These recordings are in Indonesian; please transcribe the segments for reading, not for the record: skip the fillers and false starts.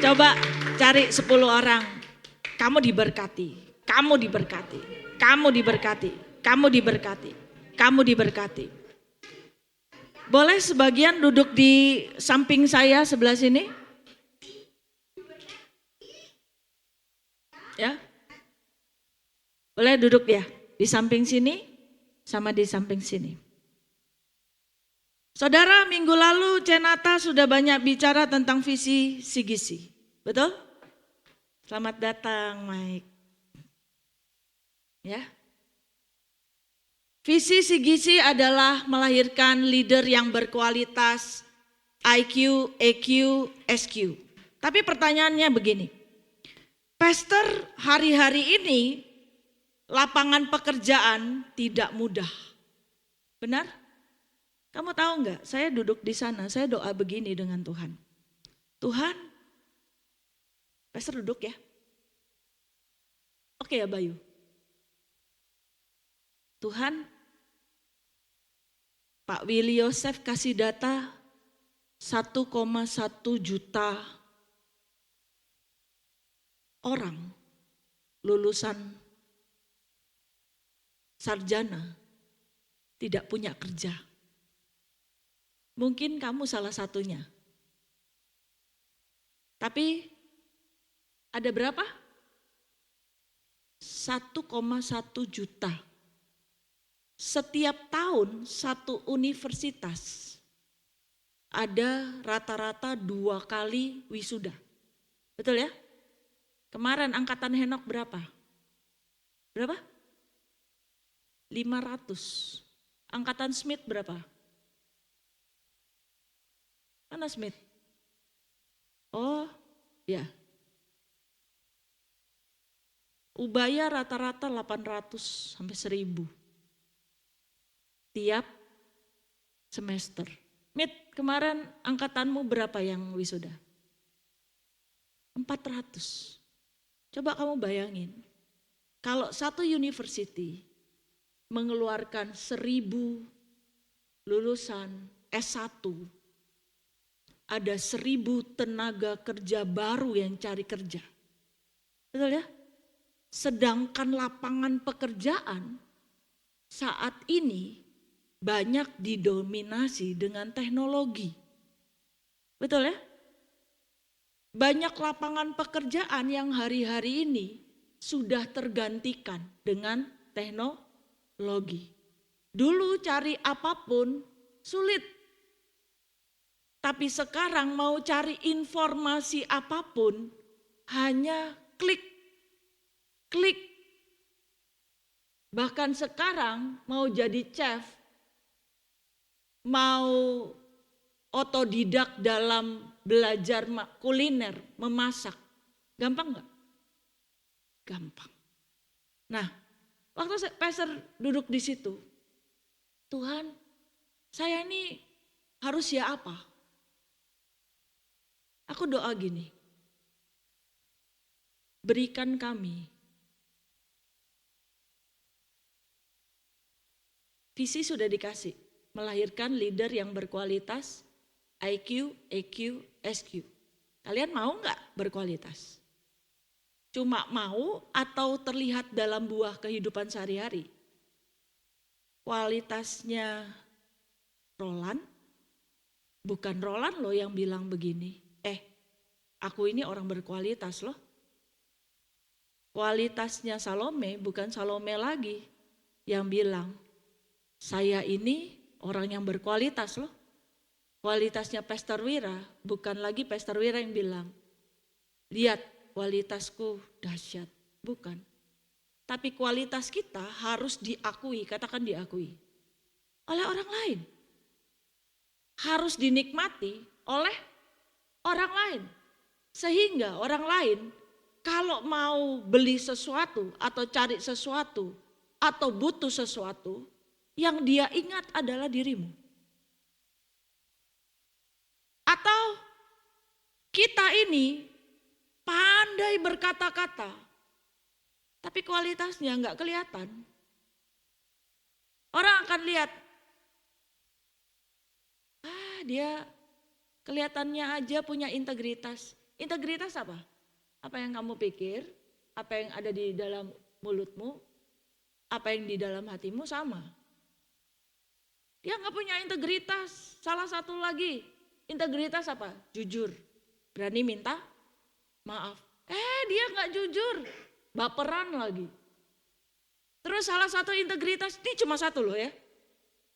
Coba cari 10 orang. Kamu diberkati, kamu diberkati, kamu diberkati, kamu diberkati, kamu diberkati. Boleh sebagian duduk di samping saya sebelah sini? Ya. Boleh duduk ya di samping sini sama di samping sini. Saudara, minggu lalu Cenata sudah banyak bicara tentang visi Sigisi. Betul? Selamat datang, Mike. Ya. Visi Sigisi adalah melahirkan leader yang berkualitas IQ, EQ, SQ. Tapi pertanyaannya begini. Pastor, hari-hari ini lapangan pekerjaan tidak mudah. Benar? Kamu tahu enggak, saya duduk di sana, saya doa begini dengan Tuhan. Tuhan, Pastor duduk ya. Oke ya Bayu. Tuhan, Pak Willy Yosef kasih data 1,1 juta orang lulusan sarjana tidak punya kerja. Mungkin kamu salah satunya. Tapi ada berapa? 1,1 juta. Setiap tahun satu universitas ada rata-rata 2 kali wisuda. Betul ya? Kemarin angkatan Henok berapa? Berapa? 500. Angkatan Smith berapa? Mana Smith? Oh, ya. Ubaya rata-rata 800 sampai 1000 tiap semester. Mit, kemarin angkatanmu berapa yang wisuda? 400. Coba kamu bayangin, kalau satu university mengeluarkan 1000 lulusan S1, ada 1000 tenaga kerja baru yang cari kerja. Betul ya? Sedangkan lapangan pekerjaan saat ini banyak didominasi dengan teknologi. Betul ya? Banyak lapangan pekerjaan yang hari-hari ini sudah tergantikan dengan teknologi. Dulu cari apapun sulit. Tapi sekarang mau cari informasi apapun hanya klik. Bahkan sekarang mau jadi chef, mau otodidak dalam belajar kuliner, memasak. Gampang nggak? Gampang. Nah, waktu Pastor duduk di situ, Tuhan, saya ini harus ya apa? Aku doa gini, berikan kami visi sudah dikasih, melahirkan leader yang berkualitas, IQ, EQ, SQ. Kalian mau nggak berkualitas? Cuma mau atau terlihat dalam buah kehidupan sehari-hari? Kualitasnya Roland, bukan Roland loh yang bilang begini. Aku ini orang berkualitas loh. Kualitasnya Salome bukan Salome lagi yang bilang, saya ini orang yang berkualitas loh. Kualitasnya Pastor Wira bukan lagi Pastor Wira yang bilang, lihat kualitasku dahsyat. Bukan. Tapi kualitas kita harus diakui, katakan diakui. Oleh orang lain. Harus dinikmati oleh orang lain. Sehingga orang lain kalau mau beli sesuatu atau cari sesuatu atau butuh sesuatu, yang dia ingat adalah dirimu. Atau kita ini pandai berkata-kata, tapi kualitasnya enggak kelihatan. Orang akan lihat, dia kelihatannya aja punya integritas. Integritas apa? Apa yang kamu pikir, apa yang ada di dalam mulutmu, apa yang di dalam hatimu sama. Dia nggak punya integritas. Salah satu lagi, integritas apa? Jujur. Berani minta maaf. Dia nggak jujur, baperan lagi. Terus salah satu integritas, ini cuma satu loh ya.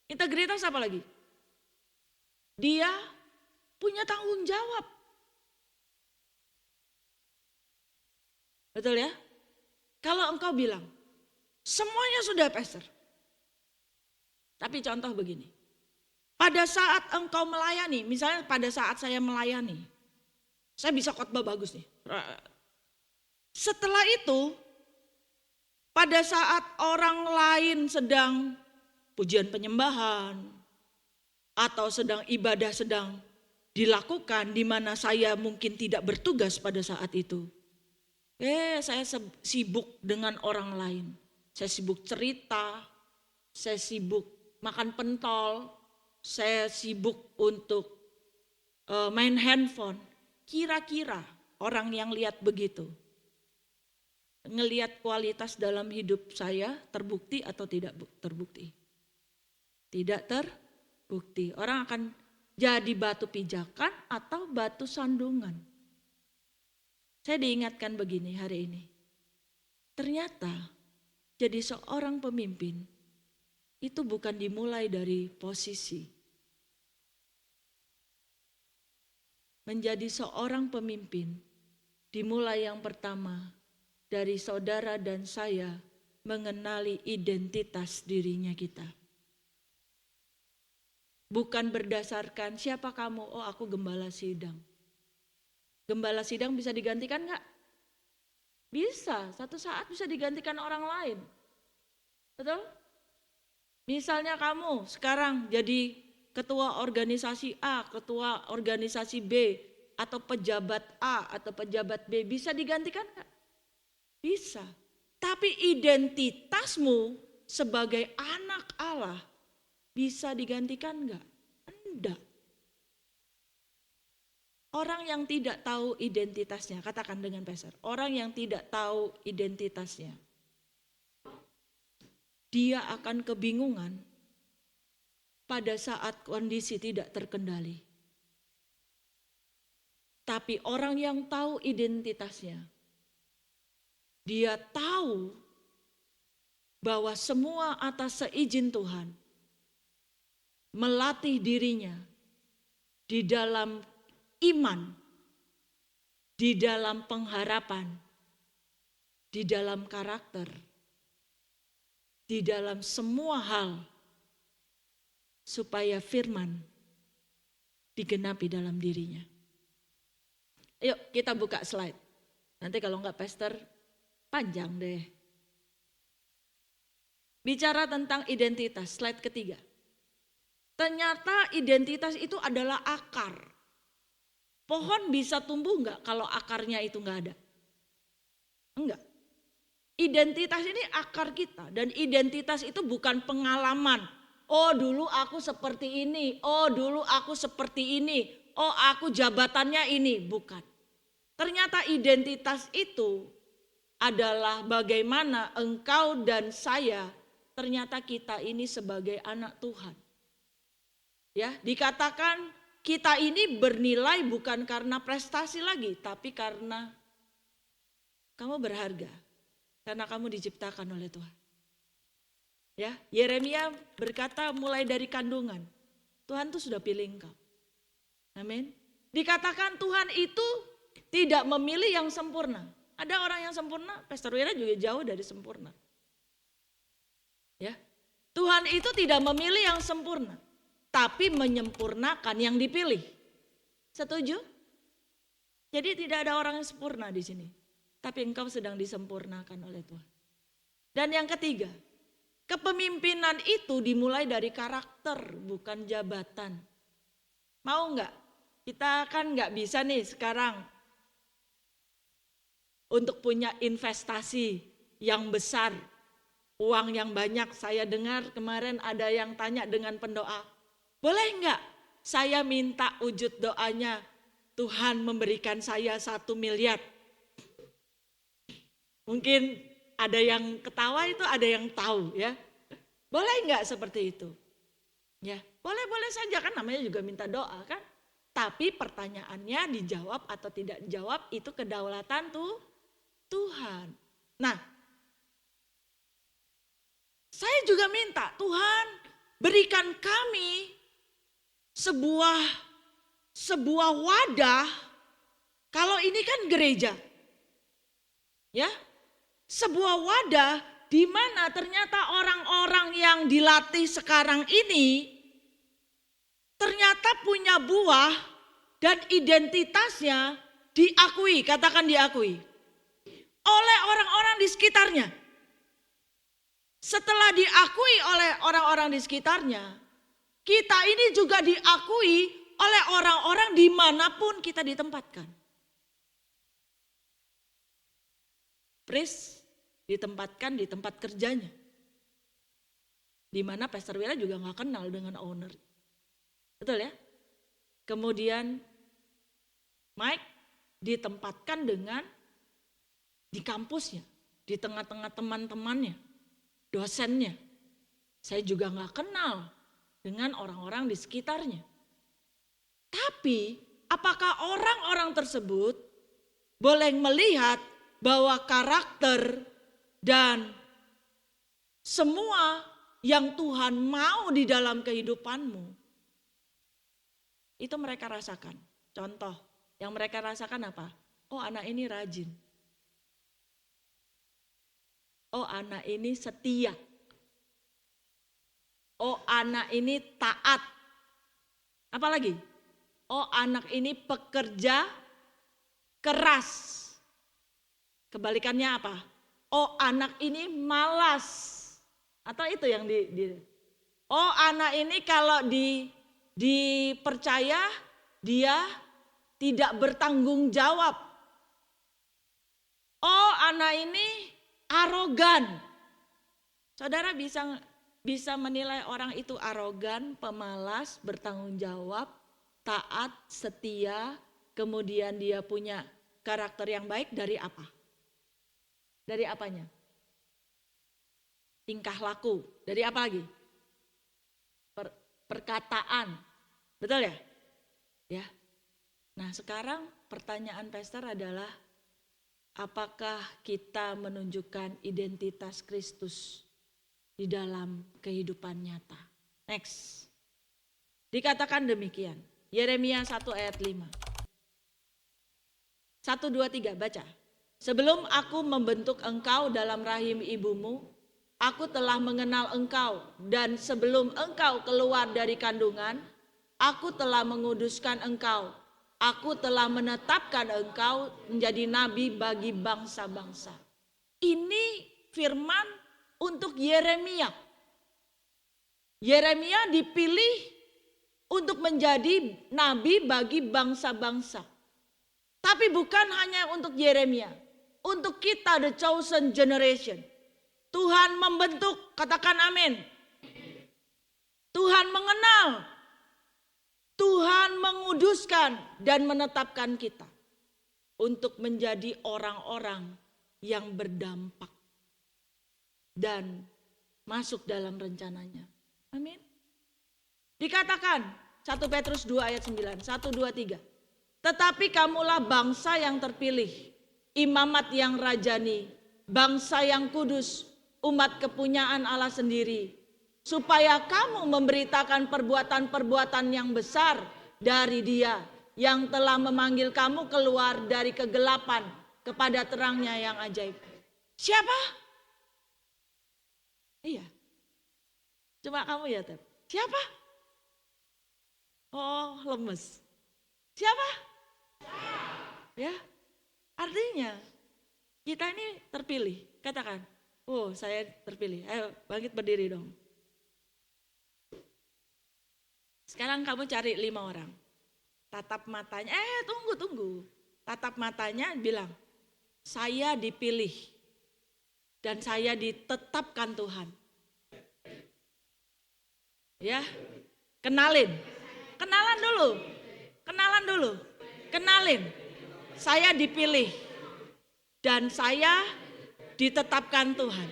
Integritas apa lagi? Dia punya tanggung jawab. Betul ya? Kalau engkau bilang, semuanya sudah pastor. Tapi contoh begini, pada saat engkau melayani, misalnya pada saat saya melayani, saya bisa khotbah bagus nih. Setelah itu, pada saat orang lain sedang pujian penyembahan, atau sedang ibadah sedang dilakukan di mana saya mungkin tidak bertugas pada saat itu. Saya sibuk dengan orang lain. Saya sibuk cerita, saya sibuk makan pentol, saya sibuk untuk main handphone. Kira-kira orang yang lihat begitu, ngelihat kualitas dalam hidup saya terbukti atau tidak terbukti? Tidak terbukti. Orang akan jadi batu pijakan atau batu sandungan. Saya diingatkan begini hari ini. Ternyata jadi seorang pemimpin itu bukan dimulai dari posisi. Menjadi seorang pemimpin dimulai yang pertama dari saudara dan saya mengenali identitas dirinya kita. Bukan berdasarkan siapa kamu, oh aku gembala sidang. Gembala sidang bisa digantikan enggak? Bisa, satu saat bisa digantikan orang lain. Betul? Misalnya kamu sekarang jadi ketua organisasi A, ketua organisasi B, atau pejabat A atau pejabat B, bisa digantikan enggak? Bisa. Tapi identitasmu sebagai anak Allah bisa digantikan enggak? Enggak. Orang yang tidak tahu identitasnya, katakan dengan pastor, orang yang tidak tahu identitasnya, dia akan kebingungan pada saat kondisi tidak terkendali. Tapi orang yang tahu identitasnya, dia tahu bahwa semua atas seizin Tuhan, melatih dirinya di dalam iman, di dalam pengharapan, di dalam karakter, di dalam semua hal, supaya firman digenapi dalam dirinya. Yuk kita buka slide. Nanti kalau enggak pastor panjang deh. Bicara tentang identitas, slide ketiga. Ternyata identitas itu adalah akar. Pohon bisa tumbuh enggak kalau akarnya itu enggak ada? Enggak. Identitas ini akar kita, dan identitas itu bukan pengalaman. Oh dulu aku seperti ini, oh dulu aku seperti ini, oh aku jabatannya ini, bukan. Ternyata identitas itu adalah bagaimana engkau dan saya, ternyata kita ini sebagai anak Tuhan. Ya, dikatakan kita ini bernilai bukan karena prestasi lagi, tapi karena kamu berharga. Karena kamu diciptakan oleh Tuhan. Ya, Yeremia berkata mulai dari kandungan, Tuhan tuh sudah pilih engkau. Amin. Dikatakan Tuhan itu tidak memilih yang sempurna. Ada orang yang sempurna, Pastor Wira juga jauh dari sempurna. Ya, Tuhan itu tidak memilih yang sempurna, tapi menyempurnakan yang dipilih. Setuju? Jadi tidak ada orang yang sempurna di sini. Tapi engkau sedang disempurnakan oleh Tuhan. Dan yang ketiga, kepemimpinan itu dimulai dari karakter, bukan jabatan. Mau enggak? Kita kan enggak bisa nih sekarang untuk punya investasi yang besar, uang yang banyak. Saya dengar kemarin ada yang tanya dengan pendoa, boleh enggak saya minta wujud doanya Tuhan memberikan saya 1 miliar. Mungkin ada yang ketawa itu, ada yang tahu ya. Boleh nggak seperti itu? Ya, boleh-boleh saja kan, namanya juga minta doa kan. Tapi pertanyaannya dijawab atau tidak dijawab itu kedaulatan Tuhan. Nah, saya juga minta Tuhan berikan kami sebuah wadah. Kalau ini kan gereja, ya, sebuah wadah di mana ternyata orang-orang yang dilatih sekarang ini ternyata punya buah dan identitasnya diakui, katakan diakui, oleh orang-orang di sekitarnya. Setelah diakui oleh orang-orang di sekitarnya, kita ini juga diakui oleh orang-orang dimanapun kita ditempatkan. Pris ditempatkan di tempat kerjanya, di mana Pastor Wira juga nggak kenal dengan owner, betul ya? Kemudian Mike ditempatkan di kampusnya, di tengah-tengah teman-temannya, dosennya. Saya juga nggak kenal dengan orang-orang di sekitarnya. Tapi apakah orang-orang tersebut boleh melihat bahwa karakter dan semua yang Tuhan mau di dalam kehidupanmu, itu mereka rasakan. Contoh, yang mereka rasakan apa? Oh, anak ini rajin. Oh, anak ini setia. Oh, anak ini taat. Apalagi? Oh, anak ini pekerja keras. Kebalikannya apa? Oh, anak ini malas. Atau itu yang Oh, anak ini kalau dipercaya dia tidak bertanggung jawab. Oh, anak ini arogan. Saudara bisa menilai orang itu arogan, pemalas, bertanggung jawab, taat, setia, kemudian dia punya karakter yang baik dari apa? Dari apanya? Tingkah laku. Dari apa lagi? Perkataan. Betul ya? Ya. Nah, sekarang pertanyaan pastor adalah, apakah kita menunjukkan identitas Kristus di dalam kehidupan nyata? Next. Dikatakan demikian. Yeremia 1 ayat 5. 1, 2, 3 baca. Sebelum aku membentuk engkau dalam rahim ibumu, aku telah mengenal engkau, dan sebelum engkau keluar dari kandungan, aku telah menguduskan engkau. Aku telah menetapkan engkau menjadi nabi bagi bangsa-bangsa. Ini firman untuk Yeremia. Yeremia dipilih untuk menjadi nabi bagi bangsa-bangsa. Tapi bukan hanya untuk Yeremia. Untuk kita, the chosen generation. Tuhan membentuk, katakan amin. Tuhan mengenal. Tuhan menguduskan dan menetapkan kita untuk menjadi orang-orang yang berdampak dan masuk dalam rencananya. Amin. Dikatakan 1 Petrus 2 ayat 9, 1, 2, 3. Tetapi kamulah bangsa yang terpilih, imamat yang rajani, bangsa yang kudus, umat kepunyaan Allah sendiri, supaya kamu memberitakan perbuatan-perbuatan yang besar dari Dia yang telah memanggil kamu keluar dari kegelapan kepada terangnya yang ajaib. Siapa? Iya. Coba kamu ya, Tep. Siapa? Oh, lemes. Siapa? Ya. Artinya kita ini terpilih. Katakan, oh saya terpilih. Ayo bangkit berdiri dong. Sekarang kamu cari 5 orang. Tatap matanya, tunggu. Tatap matanya bilang, saya dipilih. Dan saya ditetapkan Tuhan. Ya, kenalan dulu. Kenalin, saya dipilih dan saya ditetapkan Tuhan.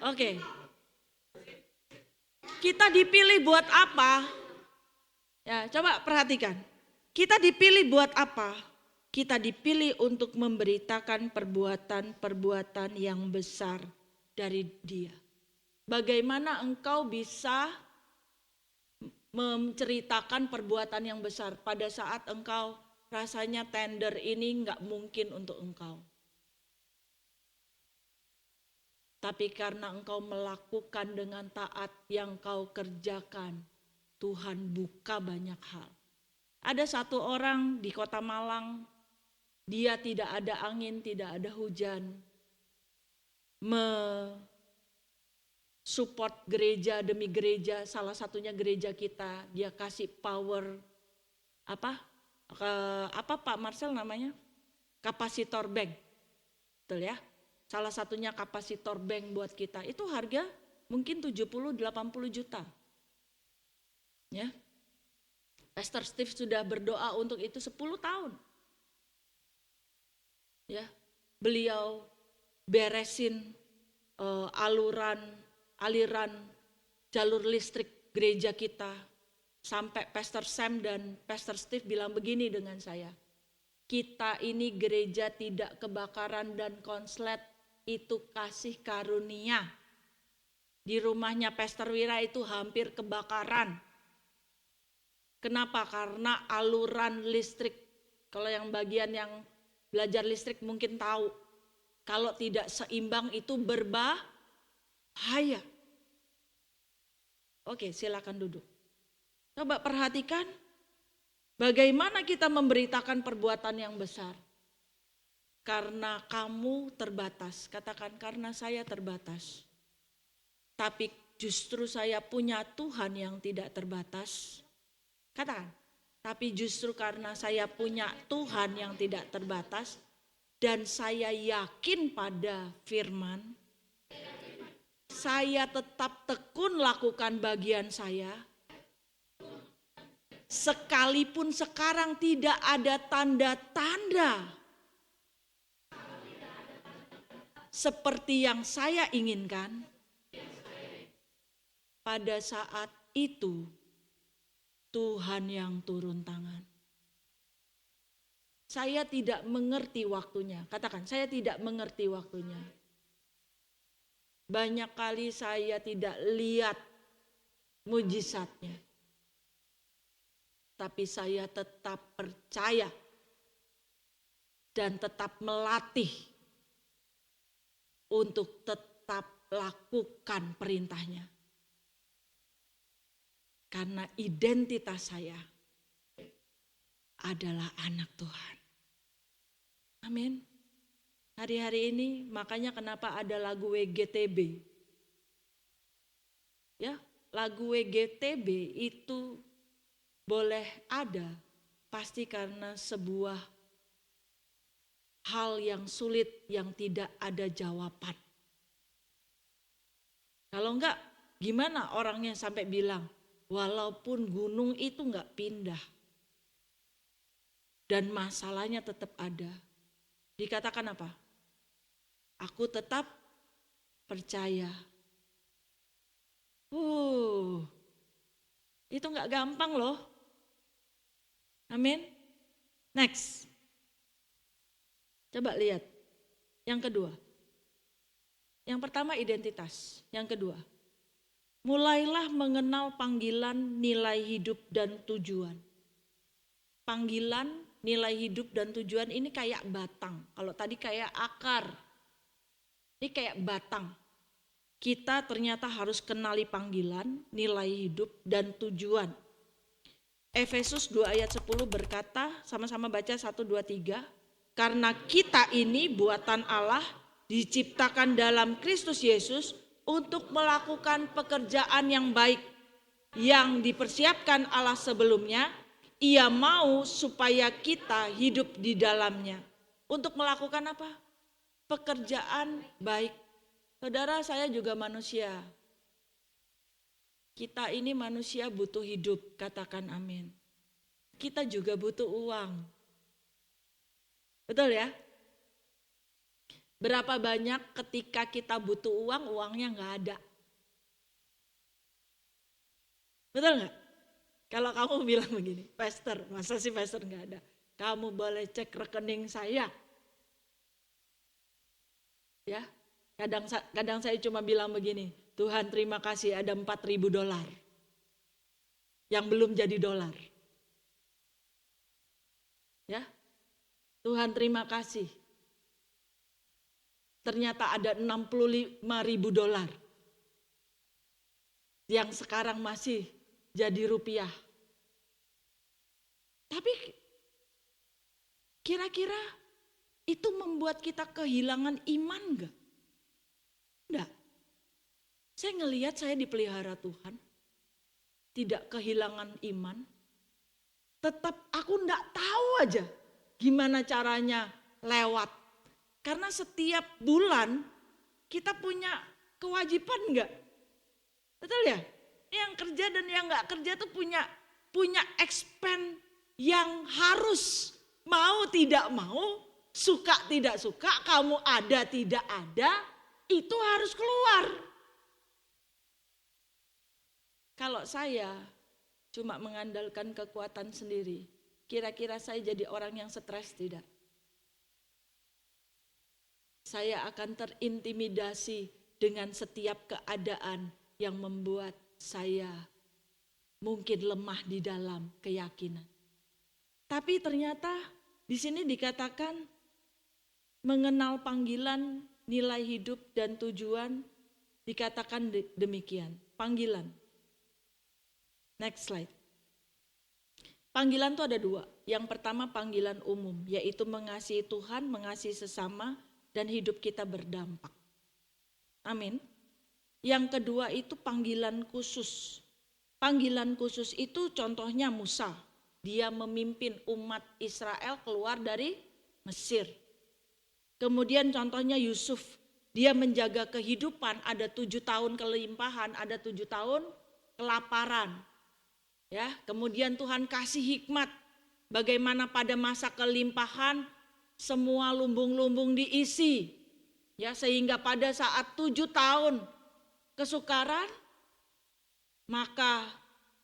Oke. Kita dipilih buat apa? Ya, coba perhatikan. Kita dipilih buat apa? Kita dipilih untuk memberitakan perbuatan-perbuatan yang besar dari Dia. Bagaimana engkau bisa menceritakan perbuatan yang besar pada saat engkau rasanya tender ini nggak mungkin untuk engkau. Tapi karena engkau melakukan dengan taat yang kau kerjakan, Tuhan buka banyak hal. Ada satu orang di Kota Malang, dia tidak ada angin, tidak ada hujan, support gereja demi gereja, salah satunya gereja kita, dia kasih power apa Pak Marcel namanya? Kapasitor bank. Betul ya? Salah satunya kapasitor bank buat kita. Itu harga mungkin 70-80 juta. Ya. Pastor Steve sudah berdoa untuk itu 10 tahun. Ya. Beliau beresin aliran jalur listrik gereja kita, sampai Pastor Sam dan Pastor Steve bilang begini dengan saya, kita ini gereja tidak kebakaran dan konslet, itu kasih karunia. Di rumahnya Pastor Wira itu hampir kebakaran. Kenapa? Karena aluran listrik, kalau yang bagian yang belajar listrik mungkin tahu, kalau tidak seimbang itu berbahaya. Oke, silakan duduk. Coba perhatikan bagaimana kita memberitakan perbuatan yang besar. Karena kamu terbatas, katakan karena saya terbatas. Tapi justru saya punya Tuhan yang tidak terbatas. Katakan, tapi justru karena saya punya Tuhan yang tidak terbatas dan saya yakin pada firman, saya tetap tekun lakukan bagian saya. Sekalipun sekarang tidak ada tanda-tanda seperti yang saya inginkan, pada saat itu Tuhan yang turun tangan. Saya tidak mengerti waktunya. Katakan, saya tidak mengerti waktunya. Banyak kali saya tidak lihat mujizatnya. Tapi saya tetap percaya dan tetap melatih untuk tetap lakukan perintahnya. Karena identitas saya adalah anak Tuhan. Amin. Hari-hari ini makanya kenapa ada lagu WGTB. Ya, lagu WGTB itu boleh ada pasti karena sebuah hal yang sulit yang tidak ada jawaban. Kalau enggak, gimana orangnya sampai bilang, walaupun gunung itu enggak pindah dan masalahnya tetap ada. Dikatakan apa? Aku tetap percaya. Itu enggak gampang loh. Amin. Next. Coba lihat. Yang kedua. Yang pertama identitas. Yang kedua. Mulailah mengenal panggilan, nilai hidup dan tujuan. Panggilan, nilai hidup dan tujuan ini kayak batang. Kalau tadi kayak akar. Ini kayak batang. Kita ternyata harus kenali panggilan, nilai hidup dan tujuan. Efesus 2 ayat 10 berkata, sama-sama baca 1, 2, 3. Karena kita ini buatan Allah diciptakan dalam Kristus Yesus untuk melakukan pekerjaan yang baik yang dipersiapkan Allah sebelumnya. Ia mau supaya kita hidup di dalamnya. Untuk melakukan apa? Pekerjaan baik. Saudara, saya juga manusia. Kita ini manusia butuh hidup, katakan amin. Kita juga butuh uang. Betul ya? Berapa banyak ketika kita butuh uang, uangnya nggak ada. Betul nggak? Kalau kamu bilang begini, pastor, masa sih pastor nggak ada? Kamu boleh cek rekening saya. Ya, kadang saya cuma bilang begini, Tuhan terima kasih ada $4.000 yang belum jadi dolar. Ya, Tuhan terima kasih. Ternyata ada $65.000 yang sekarang masih jadi rupiah. Tapi kira-kira itu membuat kita kehilangan iman enggak? Enggak. Saya ngelihat saya dipelihara Tuhan. Tidak kehilangan iman. Tetap aku enggak tahu aja gimana caranya lewat. Karena setiap bulan kita punya kewajiban enggak? Betul ya? Yang kerja dan yang enggak kerja tuh punya expand yang harus mau tidak mau, suka tidak suka, kamu ada tidak ada, itu harus keluar. Kalau saya cuma mengandalkan kekuatan sendiri, kira-kira saya jadi orang yang stres tidak? Saya akan terintimidasi dengan setiap keadaan yang membuat saya mungkin lemah di dalam keyakinan. Tapi ternyata di sini dikatakan mengenal panggilan, nilai hidup dan tujuan, dikatakan demikian. Panggilan. Next slide. Panggilan itu ada 2. Yang pertama panggilan umum, yaitu mengasihi Tuhan, mengasihi sesama, dan hidup kita berdampak. Amin. Yang kedua itu panggilan khusus. Panggilan khusus itu contohnya Musa. Dia memimpin umat Israel keluar dari Mesir. Kemudian contohnya Yusuf. Dia menjaga kehidupan, ada 7 tahun kelimpahan, ada 7 tahun kelaparan. Ya, kemudian Tuhan kasih hikmat bagaimana pada masa kelimpahan semua lumbung-lumbung diisi. Ya, sehingga pada saat 7 tahun kesukaran, maka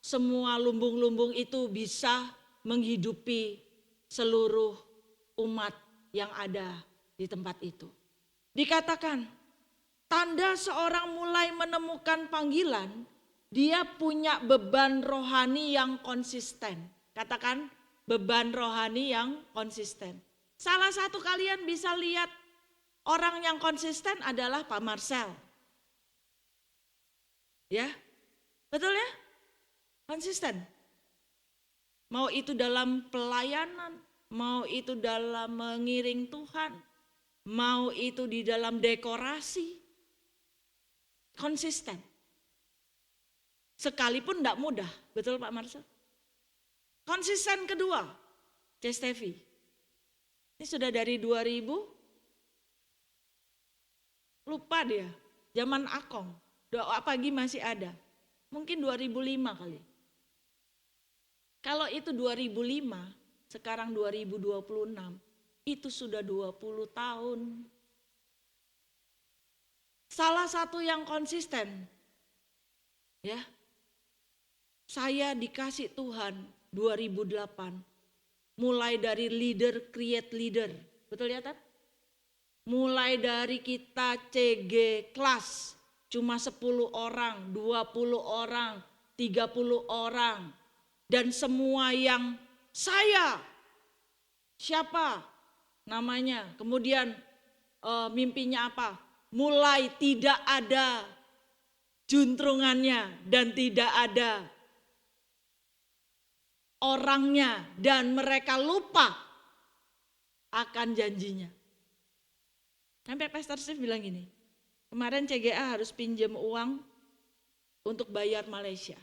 semua lumbung-lumbung itu bisa menghidupi seluruh umat yang ada di tempat itu. Dikatakan, tanda seorang mulai menemukan panggilan, dia punya beban rohani yang konsisten. Katakan, beban rohani yang konsisten. Salah satu kalian bisa lihat orang yang konsisten adalah Pak Marcel. Ya, betul ya? Konsisten. Mau itu dalam pelayanan, mau itu dalam mengiring Tuhan, mau itu di dalam dekorasi. Konsisten. Sekalipun tidak mudah, betul Pak Marcel? Konsisten kedua, Cestevi. Ini sudah dari 2000, lupa dia, zaman Akong, doa pagi masih ada. Mungkin 2005 kali. Kalau itu 2005, sekarang 2026, itu sudah 20 tahun. Salah satu yang konsisten, ya, saya dikasih Tuhan 2008, mulai dari leader create leader, betul ya Tat? Mulai dari kita CG kelas, cuma 10 orang, 20 orang, 30 orang. Dan semua yang saya, siapa namanya, kemudian mimpinya apa, mulai tidak ada juntrungannya dan tidak ada orangnya dan mereka lupa akan janjinya. Sampai Pastor Steve bilang gini, kemarin CGA harus pinjam uang untuk bayar Malaysia.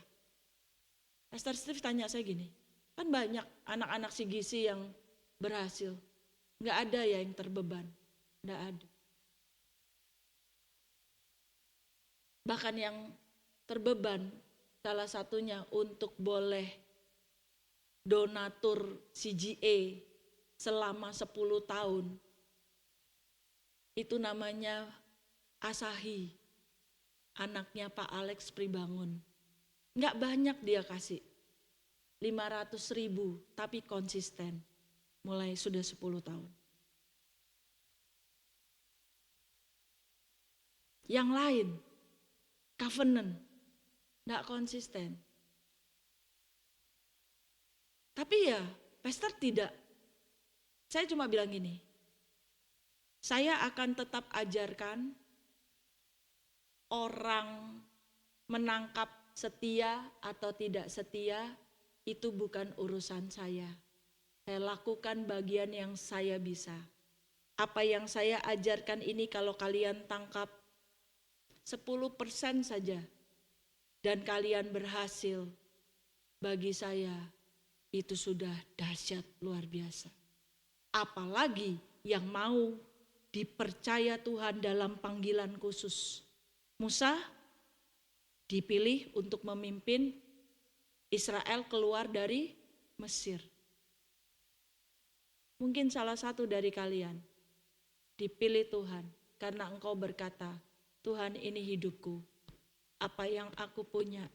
Pastor Steve tanya saya gini, kan banyak anak-anak CGC yang berhasil, nggak ada ya yang terbeban, nggak ada. Bahkan yang terbeban salah satunya untuk boleh donatur CGA selama 10 tahun. Itu namanya Asahi, anaknya Pak Alex Pribangun. Enggak banyak dia kasih, 500.000, tapi konsisten. Mulai sudah 10 tahun. Yang lain, covenant, enggak konsisten. Tapi ya, pastor tidak. Saya cuma bilang gini, saya akan tetap ajarkan orang menangkap setia atau tidak setia, itu bukan urusan saya. Saya lakukan bagian yang saya bisa. Apa yang saya ajarkan ini kalau kalian tangkap 10% saja dan kalian berhasil, bagi saya itu sudah dahsyat luar biasa. Apalagi yang mau dipercaya Tuhan dalam panggilan khusus. Musa dipilih untuk memimpin Israel keluar dari Mesir. Mungkin salah satu dari kalian dipilih Tuhan karena engkau berkata, Tuhan ini hidupku, apa yang aku punya,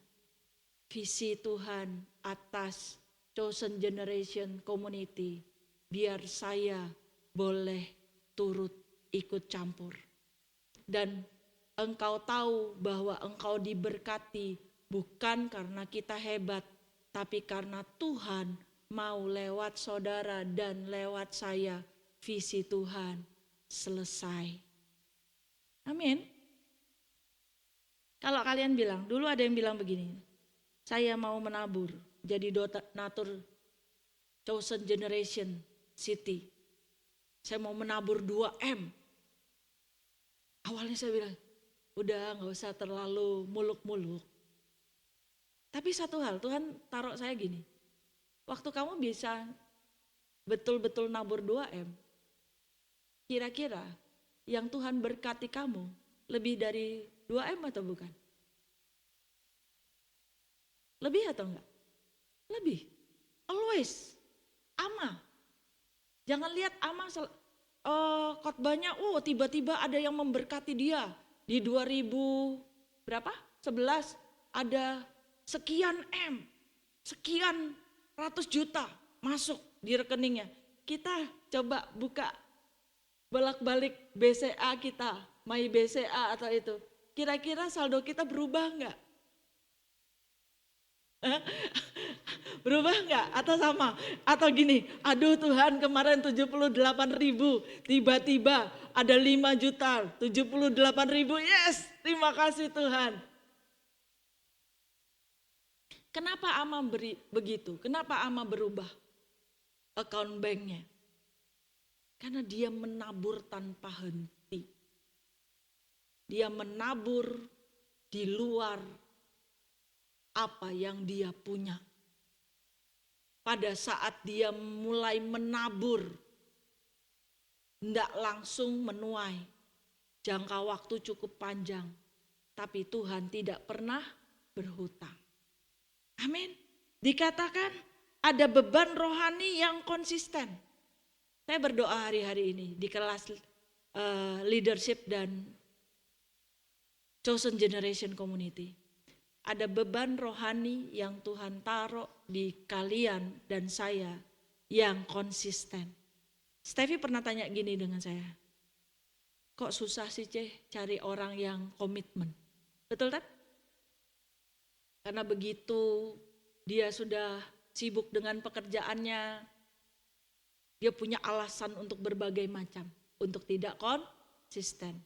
visi Tuhan atas Chosen Generation Community, biar saya boleh turut ikut campur. Dan engkau tahu bahwa engkau diberkati bukan karena kita hebat, tapi karena Tuhan mau lewat saudara dan lewat saya, visi Tuhan selesai. Amin. Kalau kalian bilang, dulu ada yang bilang begini, saya mau menabur jadi donatur Chosen Generation City. Saya mau menabur 2M. Awalnya saya bilang, udah gak usah terlalu muluk-muluk. Tapi satu hal, Tuhan taruh saya gini, waktu kamu bisa betul-betul nabur 2M, kira-kira yang Tuhan berkati kamu lebih dari 2M atau bukan? Lebih atau enggak? Lebih. Always. Ama. Jangan lihat Ama khotbahnya, tiba-tiba ada yang memberkati dia. Di 2000 berapa? 11 ada sekian M, sekian ratus juta masuk di rekeningnya. Kita coba buka bolak-balik BCA kita, My BCA atau itu. Kira-kira saldo kita berubah enggak? Berubah enggak? Atau sama? Atau gini, aduh Tuhan kemarin 78.000, tiba-tiba ada 5 juta, 78.000, yes, terima kasih Tuhan. Kenapa Ama begitu? Kenapa Ama berubah account banknya? Karena dia menabur tanpa henti. Dia menabur di luar apa yang dia punya. Pada saat dia mulai menabur, tidak langsung menuai. Jangka waktu cukup panjang, tapi Tuhan tidak pernah berhutang. Amin. Dikatakan ada beban rohani yang konsisten. Saya berdoa hari-hari ini di kelas leadership dan Chosen Generation Community. Ada beban rohani yang Tuhan taruh di kalian dan saya yang konsisten. Steffi pernah tanya gini dengan saya, kok susah sih cari orang yang komitmen? Betul kan? Karena begitu dia sudah sibuk dengan pekerjaannya, dia punya alasan untuk berbagai macam, untuk tidak konsisten.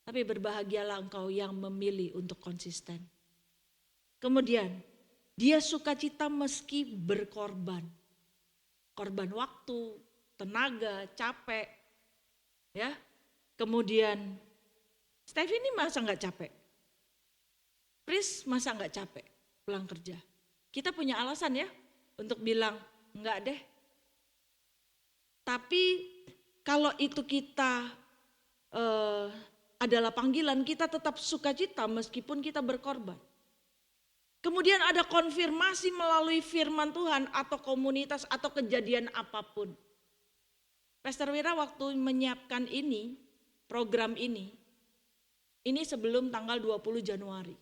Tapi berbahagialah engkau yang memilih untuk konsisten. Kemudian, dia sukacita meski berkorban. Korban waktu, tenaga, capek. Ya. Kemudian, Steffi ini masa gak capek? Pris masa gak capek pulang kerja? Kita punya alasan ya untuk bilang, enggak deh. Tapi kalau itu kita adalah panggilan, kita tetap sukacita meskipun kita berkorban. Kemudian ada konfirmasi melalui firman Tuhan atau komunitas atau kejadian apapun. Pastor Wira waktu menyiapkan ini, program ini sebelum tanggal 20 Januari.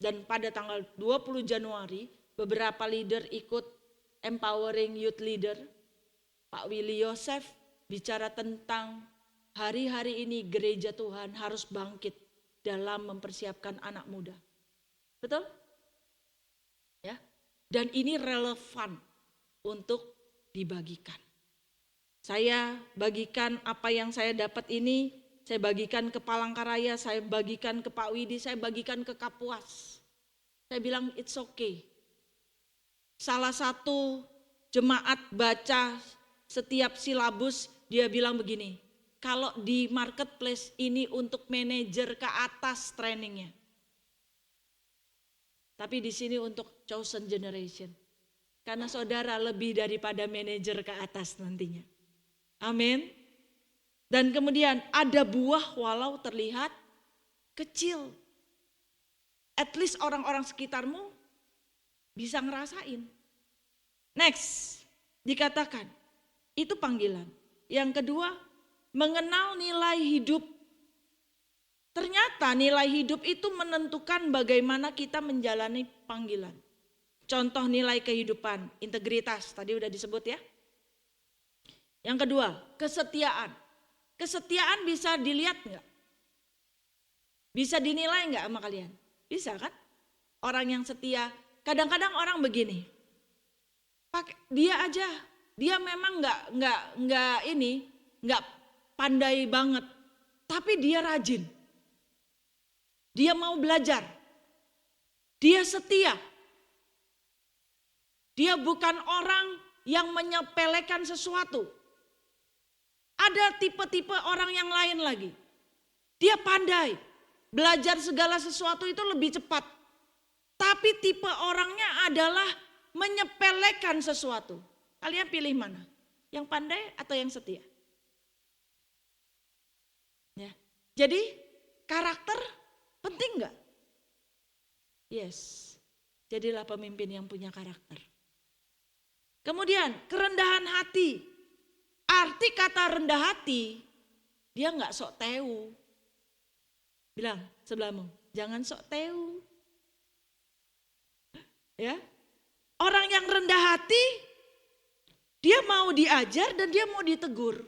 Dan pada tanggal 20 Januari, beberapa leader ikut empowering youth leader. Pak Willy Yosef bicara tentang hari-hari ini gereja Tuhan harus bangkit dalam mempersiapkan anak muda. Betul? Ya. Dan ini relevan untuk dibagikan. Saya bagikan apa yang saya dapat ini, saya bagikan ke Palangkaraya, saya bagikan ke Pak Widi, saya bagikan ke Kapuas. Saya bilang it's okay. Salah satu jemaat baca setiap silabus, dia bilang begini, kalau di marketplace ini untuk manajer ke atas trainingnya. Tapi di sini untuk chosen generation. Karena saudara lebih daripada manajer ke atas nantinya. Amin. Dan kemudian ada buah walau terlihat kecil. At least orang-orang sekitarmu bisa ngerasain. Next, dikatakan itu panggilan. Yang kedua, mengenal nilai hidup. Ternyata nilai hidup itu menentukan bagaimana kita menjalani panggilan. Contoh nilai kehidupan, integritas, tadi udah disebut ya. Yang kedua, kesetiaan. Kesetiaan bisa dilihat enggak? Bisa dinilai enggak sama kalian? Bisa kan? Orang yang setia, kadang-kadang orang begini. Dia aja, dia memang enggak pandai banget, tapi dia rajin. Dia mau belajar. Dia setia. Dia bukan orang yang menyepelekan sesuatu. Ada tipe-tipe orang yang lain lagi. Dia pandai. Belajar segala sesuatu itu lebih cepat. Tapi tipe orangnya adalah menyepelekan sesuatu. Kalian pilih mana? Yang pandai atau yang setia? Ya. Jadi karakter penting enggak? Yes. Jadilah pemimpin yang punya karakter. Kemudian kerendahan hati. Arti kata rendah hati, dia enggak sok teu. Bilang sebelahmu, jangan sok teu. Ya. Orang yang rendah hati, dia mau diajar dan dia mau ditegur.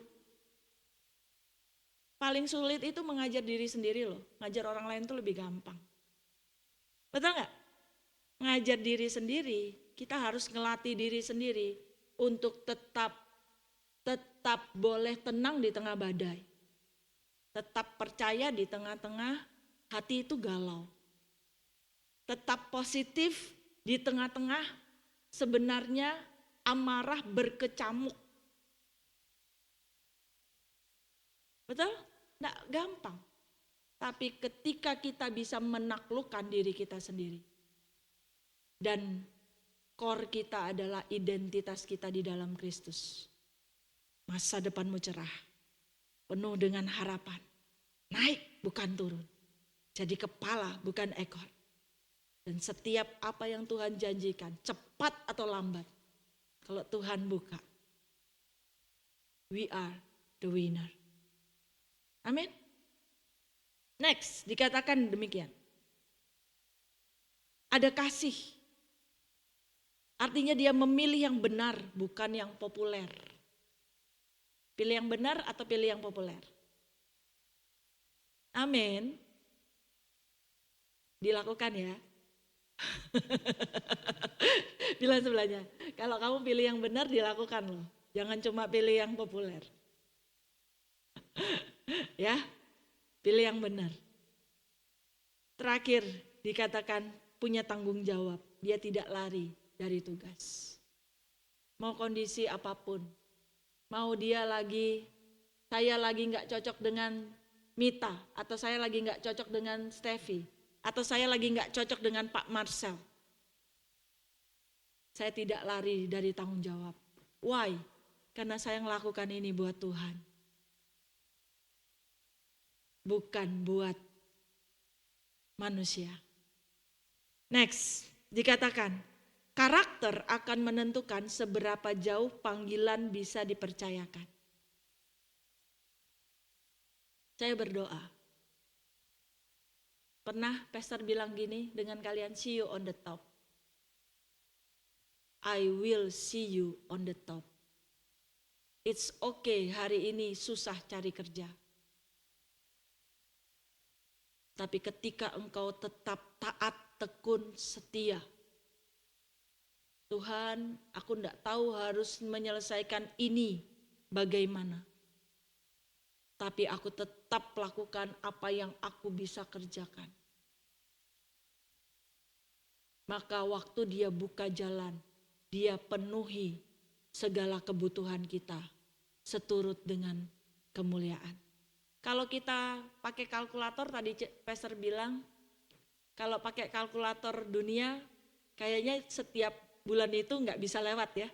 Paling sulit itu mengajar diri sendiri loh. Ngajar orang lain itu lebih gampang. Betul enggak? Ngajar diri sendiri, kita harus ngelatih diri sendiri untuk tetap boleh tenang di tengah badai. Tetap percaya di tengah-tengah hati itu galau. Tetap positif di tengah-tengah sebenarnya amarah berkecamuk. Betul? Nggak gampang. Tapi ketika kita bisa menaklukkan diri kita sendiri. Dan core kita adalah identitas kita di dalam Kristus. Masa depanmu cerah, penuh dengan harapan, naik bukan turun, jadi kepala bukan ekor. Dan setiap apa yang Tuhan janjikan, cepat atau lambat, kalau Tuhan buka, we are the winner. Amin. Next, dikatakan demikian. Ada kasih. Artinya dia memilih yang benar, bukan yang populer. Pilih yang benar atau pilih yang populer? Amin. Dilakukan ya. Bilang sebelahnya, kalau kamu pilih yang benar dilakukan loh. Jangan cuma pilih yang populer. Ya, pilih yang benar. Terakhir dikatakan punya tanggung jawab. Dia tidak lari dari tugas. Mau kondisi apapun. Mau saya lagi nggak cocok dengan Mita, atau saya lagi nggak cocok dengan Steffi, atau saya lagi nggak cocok dengan Pak Marcel. Saya tidak lari dari tanggung jawab. Why? Karena saya melakukan ini buat Tuhan. bukan buat manusia. Next, dikatakan karakter akan menentukan seberapa jauh panggilan bisa dipercayakan. Saya berdoa. Pernah pastor bilang gini dengan kalian, see you on the top. I will see you on the top. It's okay hari ini susah cari kerja. Tapi ketika engkau tetap taat, tekun, setia. Tuhan, aku tidak tahu harus menyelesaikan ini bagaimana. Tapi aku tetap lakukan apa yang aku bisa kerjakan. Maka waktu dia buka jalan, dia penuhi segala kebutuhan kita seturut dengan kemuliaan. Kalau kita pakai kalkulator, tadi Pastor bilang, kalau pakai kalkulator dunia, kayaknya setiap bulan itu nggak bisa lewat ya.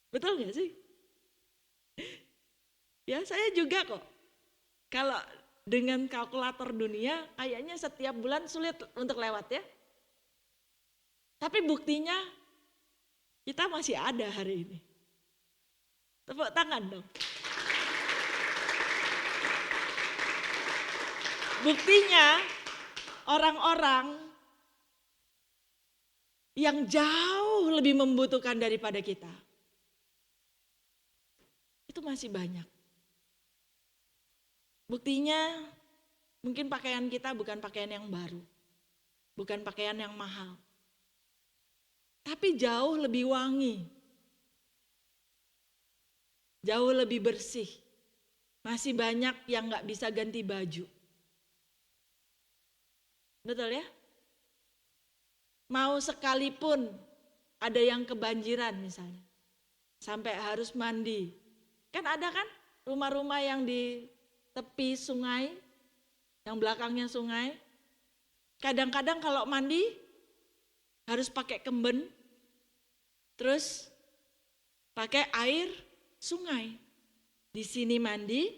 Betul nggak sih? Ya saya juga kok. Kalau dengan kalkulator dunia, kayaknya setiap bulan sulit untuk lewat ya. Tapi buktinya kita masih ada hari ini. Tepuk tangan dong. Buktinya orang-orang yang jauh lebih membutuhkan daripada kita. Itu masih banyak. Buktinya mungkin pakaian kita bukan pakaian yang baru. Bukan pakaian yang mahal. Tapi jauh lebih wangi. Jauh lebih bersih. Masih banyak yang gak bisa ganti baju. Betul ya? Mau sekalipun ada yang kebanjiran misalnya. Sampai harus mandi. Kan ada kan rumah-rumah yang di tepi sungai. Yang belakangnya sungai. Kadang-kadang kalau mandi harus pakai kemben. Terus pakai air sungai. Di sini mandi.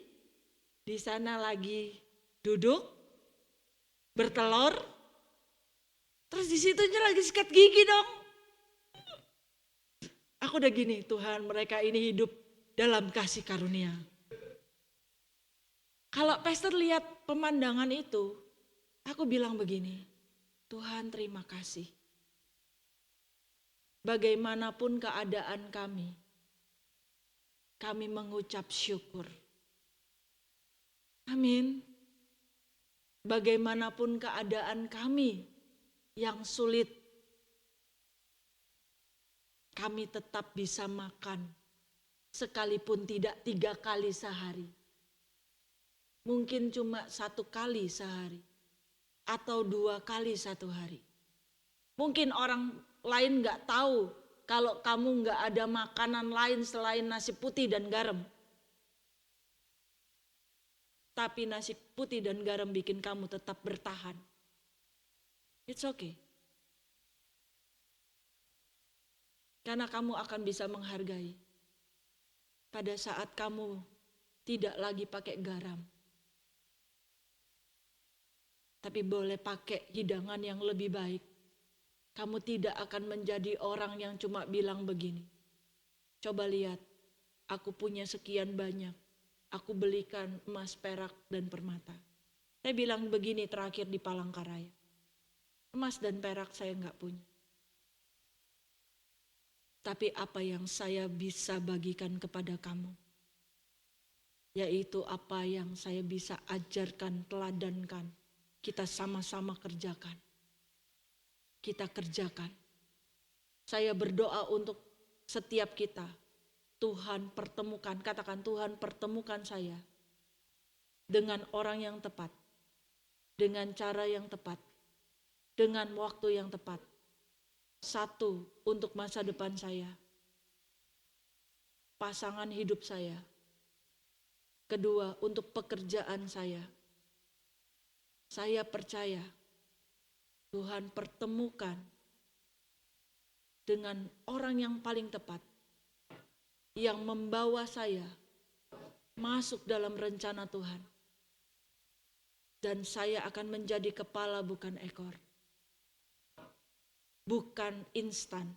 Di sana lagi duduk. Bertelur, terus di situnya lagi sikat gigi dong. Aku udah gini, Tuhan mereka ini hidup dalam kasih karunia. Kalau pastor lihat pemandangan itu, aku bilang begini, Tuhan terima kasih. Bagaimanapun keadaan kami mengucap syukur. Amin. Bagaimanapun keadaan kami yang sulit, kami tetap bisa makan sekalipun tidak 3 kali sehari. Mungkin cuma 1 kali sehari atau 2 kali 1 hari. Mungkin orang lain gak tahu kalau kamu gak ada makanan lain selain nasi putih dan garam. Tapi nasi putih dan garam bikin kamu tetap bertahan. It's okay. Karena kamu akan bisa menghargai. Pada saat kamu tidak lagi pakai garam. Tapi boleh pakai hidangan yang lebih baik. Kamu tidak akan menjadi orang yang cuma bilang begini. Coba lihat, aku punya sekian banyak. Aku belikan emas, perak, dan permata. Saya bilang begini terakhir di Palangkaraya. Emas dan perak saya enggak punya. Tapi apa yang saya bisa bagikan kepada kamu, yaitu apa yang saya bisa ajarkan, teladankan. Kita sama-sama kerjakan. Kita kerjakan. Saya berdoa untuk setiap kita. Tuhan pertemukan, katakan Tuhan pertemukan saya dengan orang yang tepat, dengan cara yang tepat, dengan waktu yang tepat. 1, untuk masa depan saya, pasangan hidup saya. 2, untuk pekerjaan saya. Saya percaya Tuhan pertemukan dengan orang yang paling tepat, yang membawa saya masuk dalam rencana Tuhan. Dan saya akan menjadi kepala bukan ekor. Bukan instan.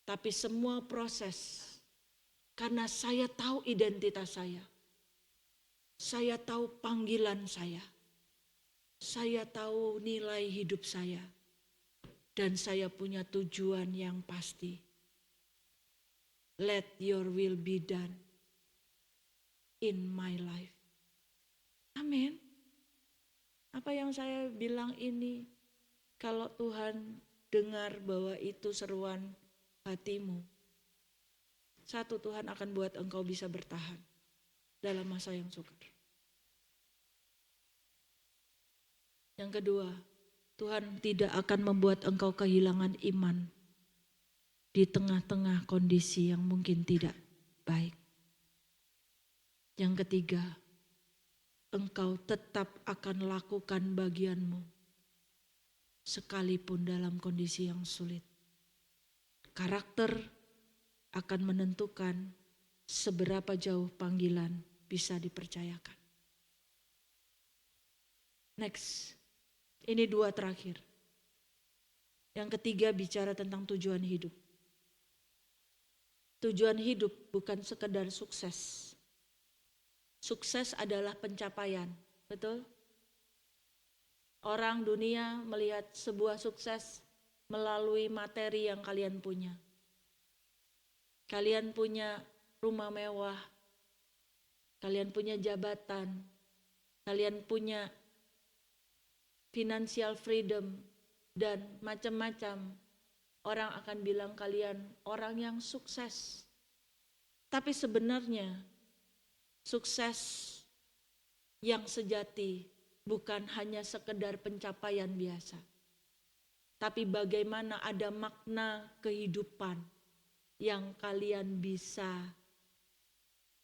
Tapi semua proses. Karena saya tahu identitas saya. Saya tahu panggilan saya. Saya tahu nilai hidup saya. Dan saya punya tujuan yang pasti. Let your will be done in my life. Amin. Apa yang saya bilang ini, kalau Tuhan dengar bahwa itu seruan hatimu, satu, Tuhan akan buat engkau bisa bertahan dalam masa yang sukar. Yang kedua, Tuhan tidak akan membuat engkau kehilangan iman di tengah-tengah kondisi yang mungkin tidak baik. Yang ketiga, engkau tetap akan lakukan bagianmu sekalipun dalam kondisi yang sulit. Karakter akan menentukan seberapa jauh panggilan bisa dipercayakan. Next, ini dua terakhir. Yang ketiga bicara tentang tujuan hidup. Tujuan hidup bukan sekedar sukses. Sukses adalah pencapaian, betul? Orang dunia melihat sebuah sukses melalui materi yang kalian punya. Kalian punya rumah mewah, kalian punya jabatan, kalian punya financial freedom, dan macam-macam. Orang akan bilang kalian orang yang sukses. Tapi sebenarnya sukses yang sejati bukan hanya sekedar pencapaian biasa. Tapi bagaimana ada makna kehidupan yang kalian bisa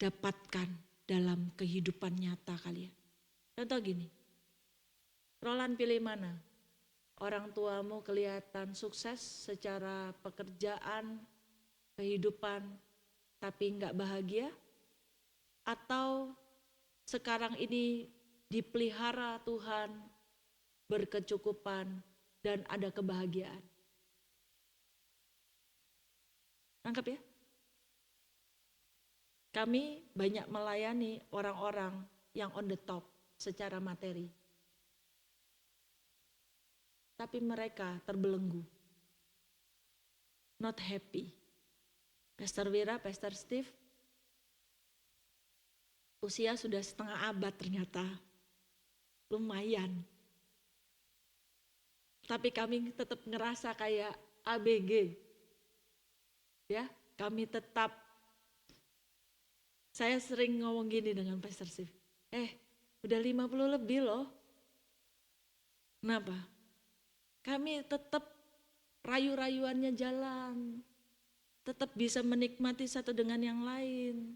dapatkan dalam kehidupan nyata kalian. Contoh gini, Roland pilih mana? Orang tuamu kelihatan sukses secara pekerjaan, kehidupan, tapi enggak bahagia? Atau sekarang ini dipelihara Tuhan, berkecukupan, dan ada kebahagiaan? Nangkep ya? Kami banyak melayani orang-orang yang on the top secara materi. Tapi mereka terbelenggu. Not happy. Pastor Wira, Pastor Steve, usia sudah setengah abad ternyata. Lumayan. Tapi kami tetap ngerasa kayak ABG. Ya, kami tetap. Saya sering ngomong gini dengan Pastor Steve. Udah 50 lebih loh. Kenapa? Kami tetap rayu-rayuannya jalan. Tetap bisa menikmati satu dengan yang lain.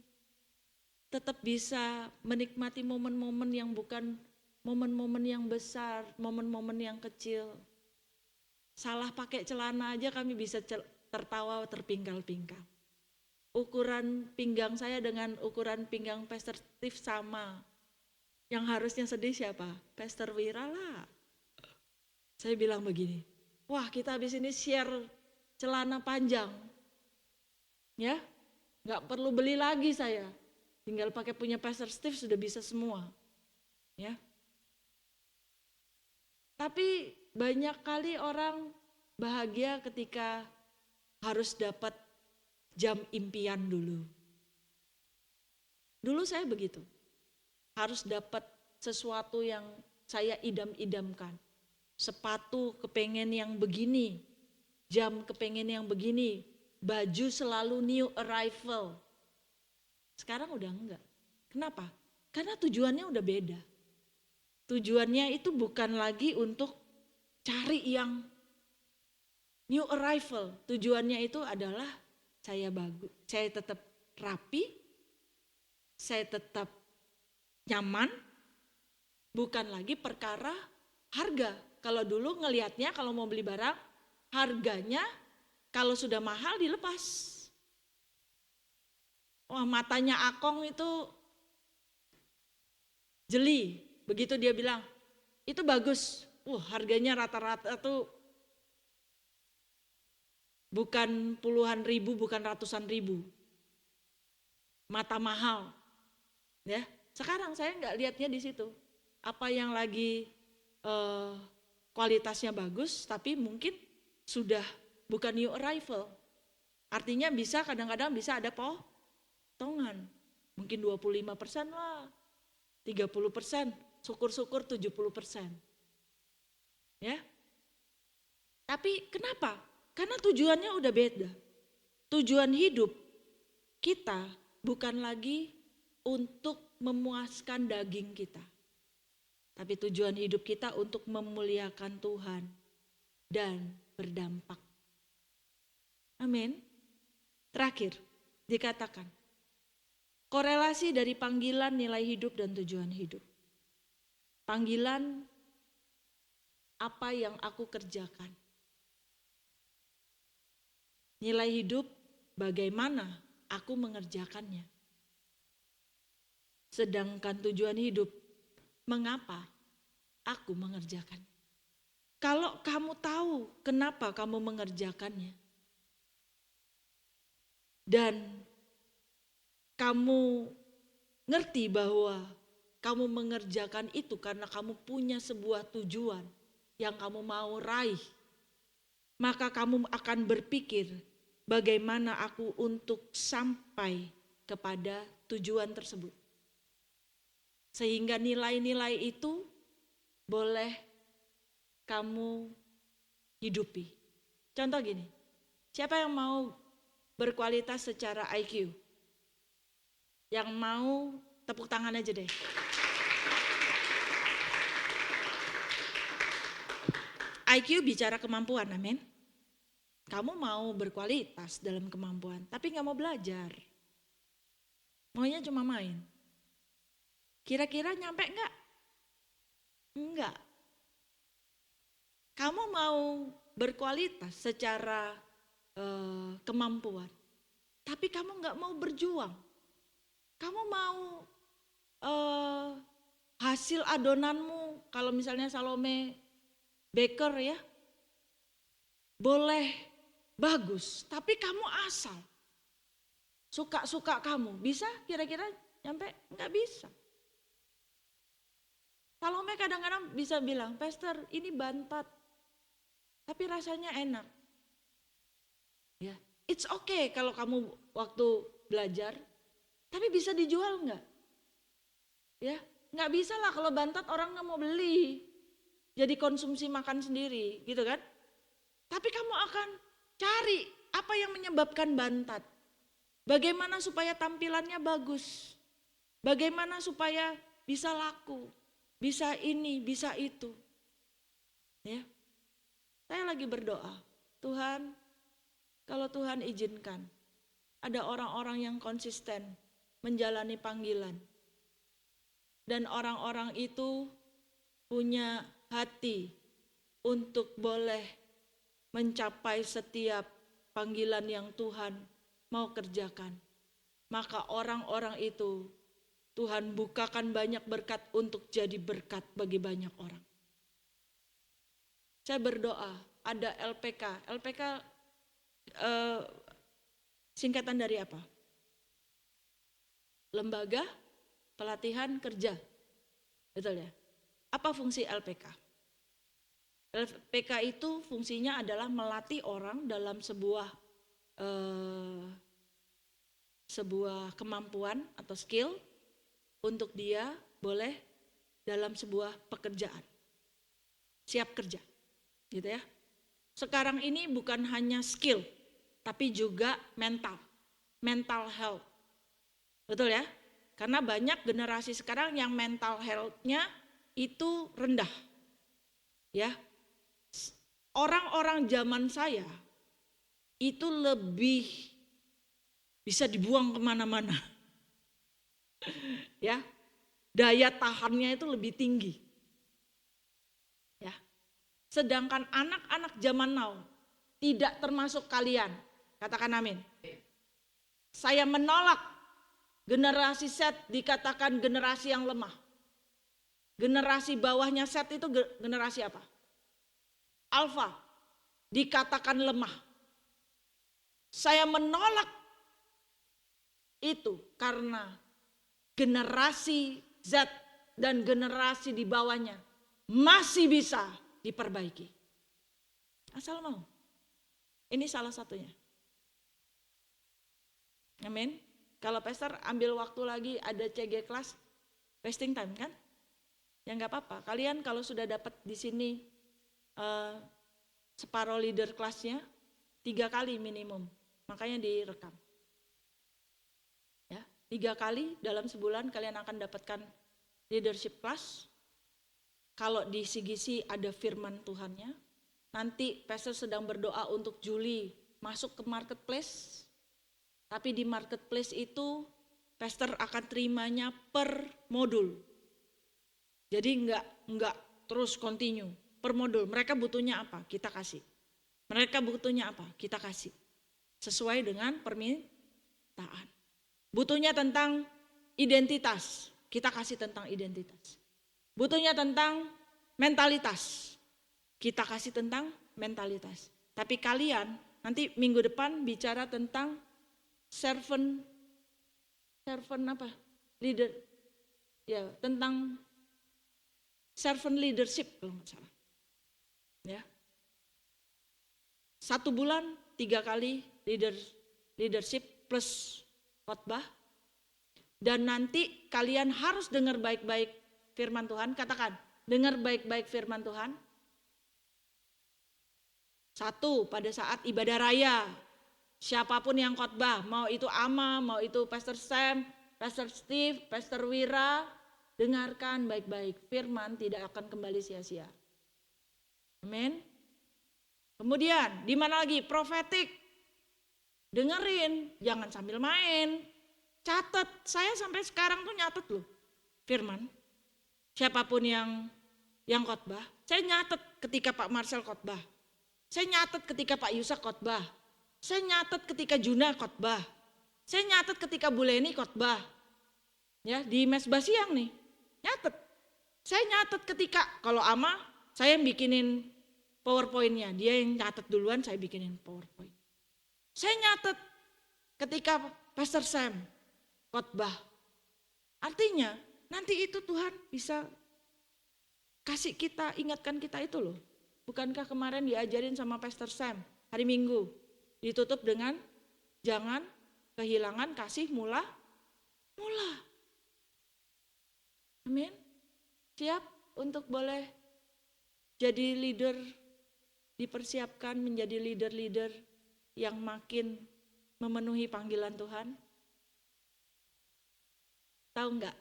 Tetap bisa menikmati momen-momen yang bukan momen-momen yang besar, momen-momen yang kecil. Salah pakai celana aja kami bisa tertawa terpingkal-pingkal. Ukuran pinggang saya dengan ukuran pinggang Pastor Steve sama. Yang harusnya sedih siapa? Pastor Wira lah. Saya bilang begini, wah kita habis ini share celana panjang. Ya, gak perlu beli lagi saya. Tinggal pakai punya Pastor Steve sudah bisa semua. Ya. Tapi banyak kali orang bahagia ketika harus dapat jam impian dulu. Dulu saya begitu. Harus dapat sesuatu yang saya idam-idamkan. Sepatu kepengen yang begini, jam kepengen yang begini, baju selalu new arrival. Sekarang udah enggak. Kenapa? Karena tujuannya udah beda. Tujuannya itu bukan lagi untuk cari yang new arrival. Tujuannya itu adalah saya bagus, saya tetap rapi, saya tetap nyaman, bukan lagi perkara harga. Kalau dulu ngelihatnya kalau mau beli barang, harganya kalau sudah mahal dilepas. Wah matanya Akong itu jeli, Begitu dia bilang, itu bagus. Harganya rata-rata tuh bukan puluhan ribu, bukan ratusan ribu. Mata mahal. Ya, sekarang saya nggak lihatnya di situ. Apa yang lagi kualitasnya bagus, tapi mungkin sudah bukan new arrival. Artinya bisa kadang-kadang bisa ada potongan. Mungkin 25% lah, 30%, syukur-syukur 70%. Ya. Tapi kenapa? Karena tujuannya udah beda. Tujuan hidup kita bukan lagi untuk memuaskan daging kita. Tapi tujuan hidup kita untuk memuliakan Tuhan dan berdampak. Amin. Terakhir, dikatakan korelasi dari panggilan, nilai hidup, dan tujuan hidup. Panggilan, apa yang aku kerjakan. Nilai hidup, bagaimana aku mengerjakannya. Sedangkan tujuan hidup, mengapa aku mengerjakan. Kalau kamu tahu kenapa kamu mengerjakannya, dan kamu ngerti bahwa kamu mengerjakan itu karena kamu punya sebuah tujuan yang kamu mau raih, maka kamu akan berpikir bagaimana aku untuk sampai kepada tujuan tersebut. Sehingga nilai-nilai itu boleh kamu hidupi. Contoh gini, siapa yang mau berkualitas secara IQ? Yang mau tepuk tangan aja deh. IQ bicara kemampuan, amin. Kamu mau berkualitas dalam kemampuan, tapi gak mau belajar. Maunya cuma main. Kira-kira nyampe enggak? Enggak. Kamu mau berkualitas secara kemampuan, tapi kamu enggak mau berjuang. Kamu mau hasil adonanmu, kalau misalnya Salome baker ya, boleh bagus, tapi kamu asal. Suka-suka kamu, bisa kira-kira nyampe? Enggak bisa. Salome kadang-kadang bisa bilang, Pastor ini bantat, tapi rasanya enak. Ya, it's okay kalau kamu waktu belajar, tapi bisa dijual enggak? Ya, enggak bisa lah kalau bantat orang enggak mau beli, jadi konsumsi makan sendiri, gitu kan? Tapi kamu akan cari apa yang menyebabkan bantat. Bagaimana supaya tampilannya bagus? Bagaimana supaya bisa laku? Bisa ini, bisa itu. Ya. Saya lagi berdoa, Tuhan, kalau Tuhan izinkan, ada orang-orang yang konsisten menjalani panggilan. Dan orang-orang itu punya hati untuk boleh mencapai setiap panggilan yang Tuhan mau kerjakan. Maka orang-orang itu Tuhan bukakan banyak berkat untuk jadi berkat bagi banyak orang. Saya berdoa ada LPK. LPK singkatan dari apa? Lembaga Pelatihan Kerja. Betul ya? Apa fungsi LPK? LPK itu fungsinya adalah melatih orang dalam sebuah kemampuan atau skill untuk dia boleh dalam sebuah pekerjaan. Siap kerja. Gitu ya. Sekarang ini bukan hanya skill, tapi juga mental health. Betul ya? Karena banyak generasi sekarang yang mental health-nya itu rendah. Ya. Orang-orang zaman saya itu lebih bisa dibuang kemana-mana. Ya, daya tahannya itu lebih tinggi. Ya. Sedangkan anak-anak zaman now tidak termasuk kalian. Katakan amin. Saya menolak generasi Z dikatakan generasi yang lemah. Generasi bawahnya Set itu generasi apa? Alfa, dikatakan lemah. Saya menolak itu karena generasi Z dan generasi di bawahnya masih bisa diperbaiki. Asal mau. Ini salah satunya. Amin. Kalau pastor ambil waktu lagi ada CG kelas, wasting time kan? Ya nggak apa-apa. Kalian kalau sudah dapat di sini separuh leader kelasnya 3 kali minimum, makanya direkam. Ya, 3 kali dalam sebulan kalian akan dapatkan leadership class. Kalau di CGC ada firman Tuhannya. Nanti pastor sedang berdoa untuk Juli masuk ke marketplace. Tapi di marketplace itu pastor akan terimanya per modul. Jadi enggak terus continue per modul. Mereka butuhnya apa? Kita kasih. Mereka butuhnya apa? Kita kasih. Sesuai dengan permintaan. Butuhnya tentang identitas. Kita kasih tentang identitas. Butuhnya tentang mentalitas. Kita kasih tentang mentalitas. Tapi kalian nanti minggu depan bicara tentang servant apa? Leader. Ya, tentang servant leadership kalau nggak salah. Ya. 1 bulan 3 kali leadership plus khotbah. Dan nanti kalian harus dengar baik-baik firman Tuhan. Katakan, dengar baik-baik firman Tuhan. 1, pada saat ibadah raya. Siapapun yang khotbah, mau itu Ama, mau itu Pastor Sam, Pastor Steve, Pastor Wira, dengarkan baik-baik. Firman tidak akan kembali sia-sia. Amin. Kemudian, di mana lagi? Profetik. Dengerin, jangan sambil main. Catat, saya sampai sekarang tuh nyatet loh. Firman, siapapun yang khotbah, saya nyatet ketika Pak Marcel khotbah. Saya nyatet ketika Pak Yusak khotbah. Saya nyatet ketika Juna khotbah. Saya nyatet ketika Bu Leni khotbah. Ya, di mesbah siang nih. Nyatet. Saya nyatet ketika kalau Ama saya yang bikinin PowerPoint-nya, dia yang nyatet duluan, saya bikinin PowerPoint. Saya nyatet ketika Pastor Sam khotbah. Artinya nanti itu Tuhan bisa kasih kita, ingatkan kita itu loh. Bukankah kemarin diajarin sama Pastor Sam hari Minggu, ditutup dengan jangan kehilangan kasih mula. Amin. Siap untuk boleh jadi leader, dipersiapkan menjadi leader-leader yang makin memenuhi panggilan Tuhan. Tahu enggak?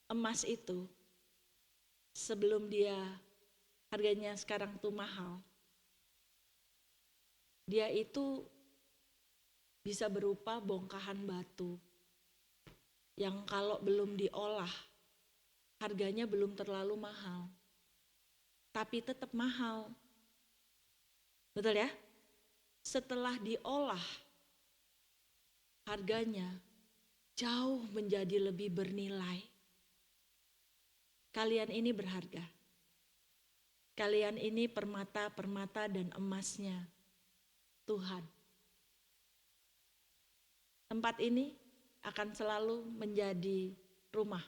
Emas itu sebelum dia harganya sekarang tuh mahal, dia itu bisa berupa bongkahan batu yang kalau belum diolah harganya belum terlalu mahal, tapi tetap mahal. Betul ya? Setelah diolah harganya jauh menjadi lebih bernilai. Kalian ini berharga. Kalian ini permata-permata dan emasnya Tuhan. Tempat ini akan selalu menjadi rumah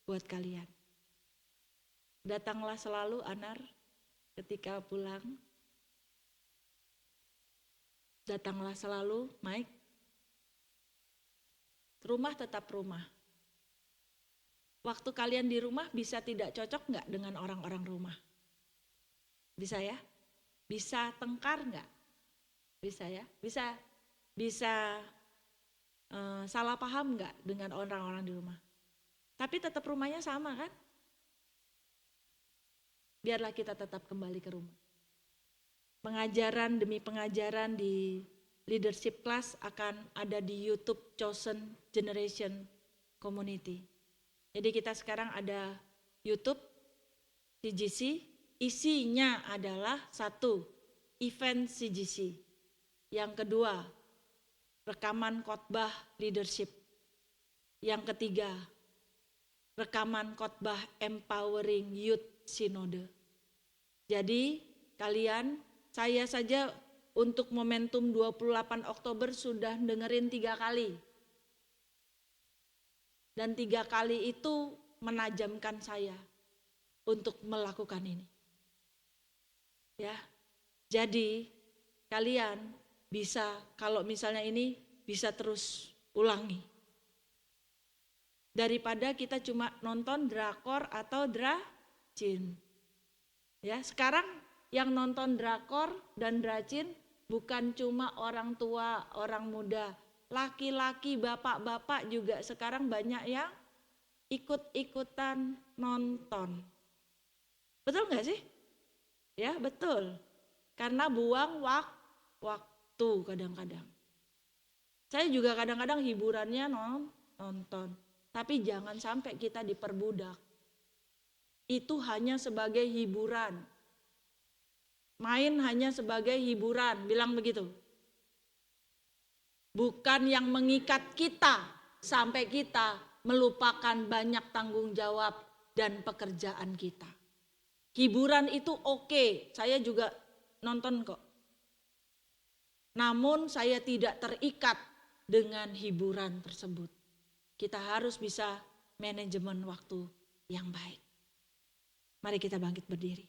buat kalian. Datanglah selalu Anar ketika pulang. Datanglah selalu Mike. Rumah tetap rumah. Waktu kalian di rumah bisa tidak cocok enggak dengan orang-orang rumah? Bisa ya? Bisa tengkar enggak? Bisa ya? Bisa salah paham enggak dengan orang-orang di rumah? Tapi tetap rumahnya sama kan? Biarlah kita tetap kembali ke rumah. Pengajaran demi pengajaran di leadership class akan ada di YouTube Chosen Generation Community. Jadi kita sekarang ada YouTube CGC, isinya adalah 1, event CGC. Yang kedua, rekaman khotbah leadership. Yang ketiga, rekaman khotbah Empowering Youth Synode. Jadi kalian, saya saja untuk momentum 28 Oktober sudah dengerin 3 kali. Dan 3 kali itu menajamkan saya untuk melakukan ini. Ya, jadi kalian bisa, kalau misalnya ini bisa terus ulangi. Daripada kita cuma nonton drakor atau dracin. Ya, sekarang yang nonton drakor dan dracin bukan cuma orang tua, orang muda, laki-laki, bapak-bapak juga sekarang banyak yang ikut-ikutan nonton. Betul nggak sih? Ya, betul. Karena buang waktu kadang-kadang. Saya juga kadang-kadang hiburannya nonton. Tapi jangan sampai kita diperbudak. Itu hanya sebagai hiburan. Main hanya sebagai hiburan, bilang begitu. Bukan yang mengikat kita sampai kita melupakan banyak tanggung jawab dan pekerjaan kita. Hiburan itu oke, saya juga nonton kok. Namun saya tidak terikat dengan hiburan tersebut. Kita harus bisa manajemen waktu yang baik. Mari kita bangkit berdiri.